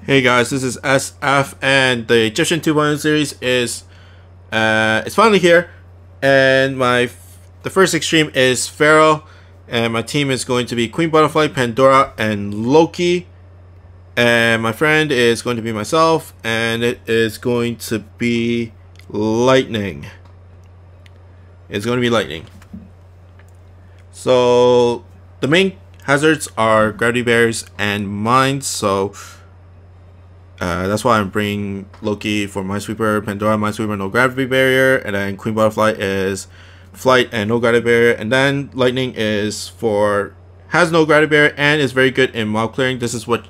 Hey guys, this is SF, and the Egyptian 2.0 series is it's finally here, and the first extreme is Pharaoh, and my team is going to be Queen Butterfly, Pandora, and Loki, and my friend is going to be myself, and it is going to be Lightning. It's going to be Lightning. So the main hazards are gravity barriers and mines, so that's why I'm bringing Loki for Minesweeper, Pandora, Minesweeper, no gravity barrier, and then Queen Butterfly is flight and no gravity barrier, and then Lightning has no gravity barrier and is very good in mob clearing. This is what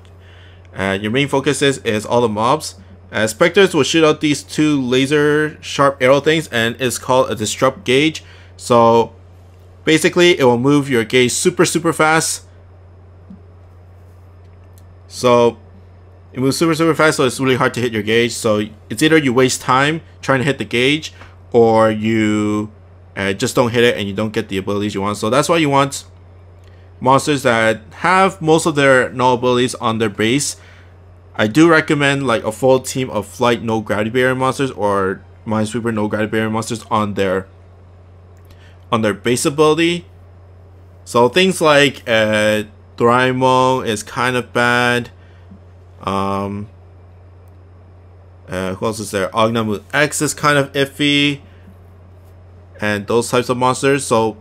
your main focus is all the mobs. Spectres will shoot out these two laser sharp arrow things, and it's called a disrupt gauge. So basically, it will move your gauge super fast. So it moves super fast, so it's really hard to hit your gauge. So it's either you waste time trying to hit the gauge, or you just don't hit it and you don't get the abilities you want. So that's why you want monsters that have most of their null abilities on their base. I do recommend like a full team of flight no gravity barrier monsters or Minesweeper no gravity barrier monsters on their base ability. So things like Doraemon is kind of bad. Who else is there? Ognamu X is kind of iffy, and those types of monsters. So,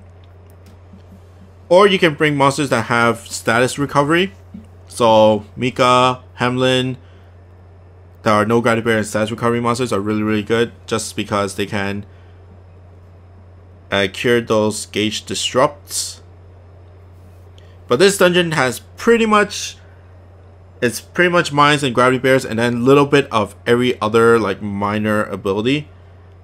or you can bring monsters that have status recovery. So Mika, Hamlin, that are no gravity barrier and status recovery monsters are really good, just because they can cure those gauge disrupts. But this dungeon has pretty much mines and gravity barriers, and then a little bit of every other like minor ability.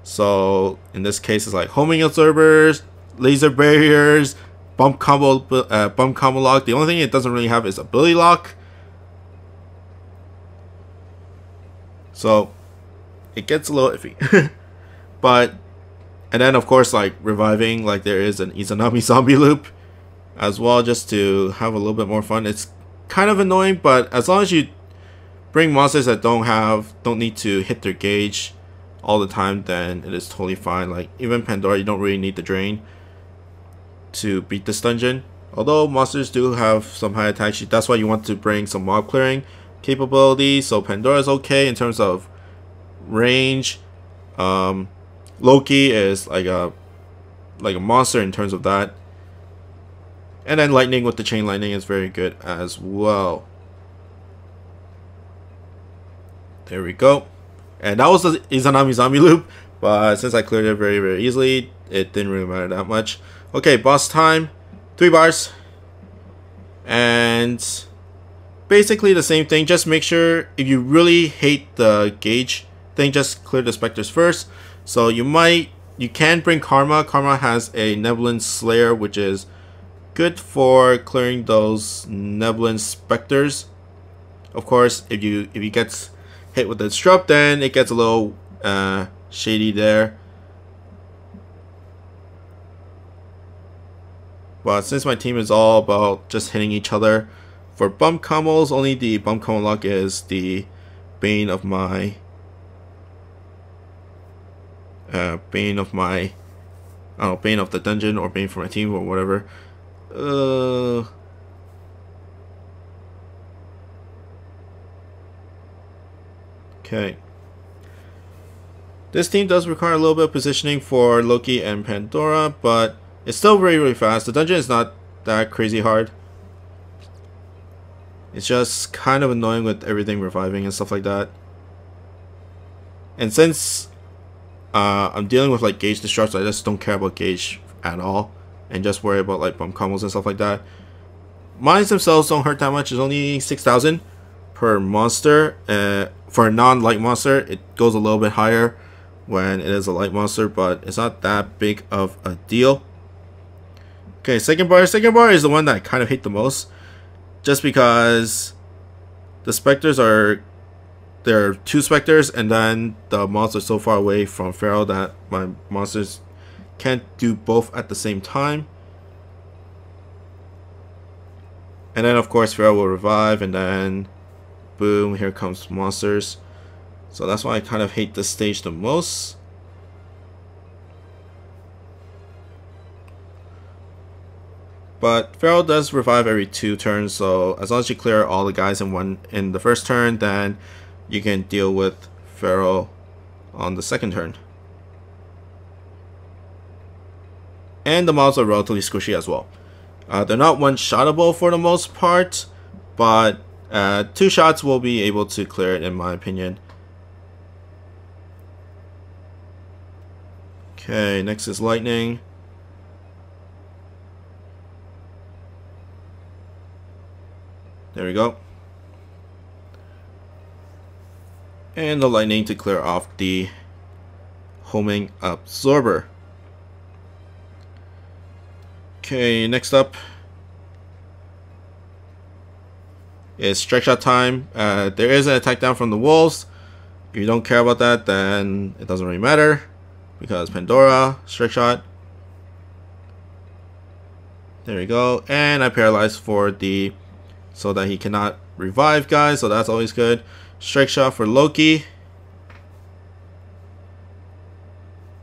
So in this case, it's like homing absorbers, laser barriers, bump combo lock. The only thing it doesn't really have is ability lock. So it gets a little iffy. And then of course, like reviving, like there is an Izanami zombie loop as well, just to have a little bit more fun. It's kind of annoying, but as long as you bring monsters that don't need to hit their gauge all the time, then it is totally fine. Like even Pandora, you don't really need the drain to beat this dungeon, although monsters do have some high attack sheet. That's why you want to bring some mob clearing capability. So Pandora is okay in terms of range. Loki is like a monster in terms of that. And then Lightning with the chain lightning is very good as well. There we go. And that was the Izanami zombie loop, but since I cleared it very easily, it didn't really matter that much. Okay, boss time. 3 bars. And basically the same thing. Just make sure, if you really hate the gauge thing, just clear the specters first. So you can bring Karma. Karma has a Nebulan Slayer, which is good for clearing those Nebulan Specters. Of course, if you get hit with the disrupt, then it gets a little shady there. But since my team is all about just hitting each other, for bump combos, only the bump combo lock is the bane of my bane of the dungeon, or bane for my team, or whatever. Okay. This team does require a little bit of positioning for Loki and Pandora, but it's still really fast. The dungeon is not that crazy hard. It's just kind of annoying with everything reviving and stuff like that. And since I'm dealing with like gauge disrupts, I just don't care about gauge at all, and just worry about like bump combos and stuff like that. Mines themselves don't hurt that much. It's only 6,000 per monster. For a non-light monster, it goes a little bit higher when it is a light monster, but it's not that big of a deal. Okay, second bar is the one that I kind of hate the most, just because the specters there are 2 specters, and then the monsters so far away from Pharaoh that my monsters can't do both at the same time. And then of course Pharaoh will revive, and then boom, here comes monsters. So that's why I kind of hate this stage the most. But Pharaoh does revive every 2 turns, so as long as you clear all the guys in the first turn, then you can deal with Pharaoh on the second turn. And the mobs are relatively squishy as well. They're not one-shottable for the most part, but 2 shots will be able to clear it in my opinion. Okay, next is lightning. There we go. And the lightning to clear off the homing absorber. Okay, next up is strike shot time. There is an attack down from the wolves. If you don't care about that, then it doesn't really matter, because Pandora, strike shot. There we go. And I paralyzed for the so that he cannot revive guys, so that's always good. Strike shot for Loki.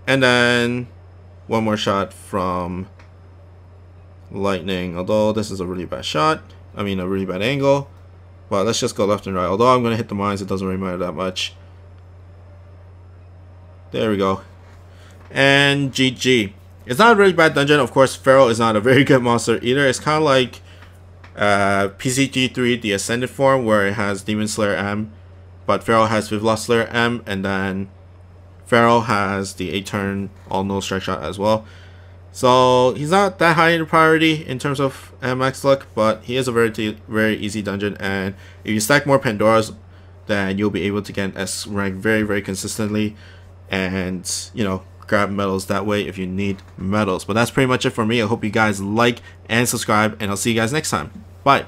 And then one more shot from lightning, although this is a really bad shot. I mean a really bad angle. But let's just go left and right. Although I'm going to hit the mines, it doesn't really matter that much. There we go. And GG. It's not a really bad dungeon. Of course, Pharaoh is not a very good monster either. It's kind of like PCG3, the Ascended form, where it has Demon Slayer M, but Pharaoh has Vivloss Slayer M, and then Pharaoh has the 8-turn all-no strike shot as well. So he's not that high in priority in terms of max luck, but he is a very easy dungeon, and if you stack more Pandoras, then you'll be able to get S rank very consistently, and you know, grab medals that way if you need medals. But that's pretty much it for me. I hope you guys like and subscribe, and I'll see you guys next time. Bye.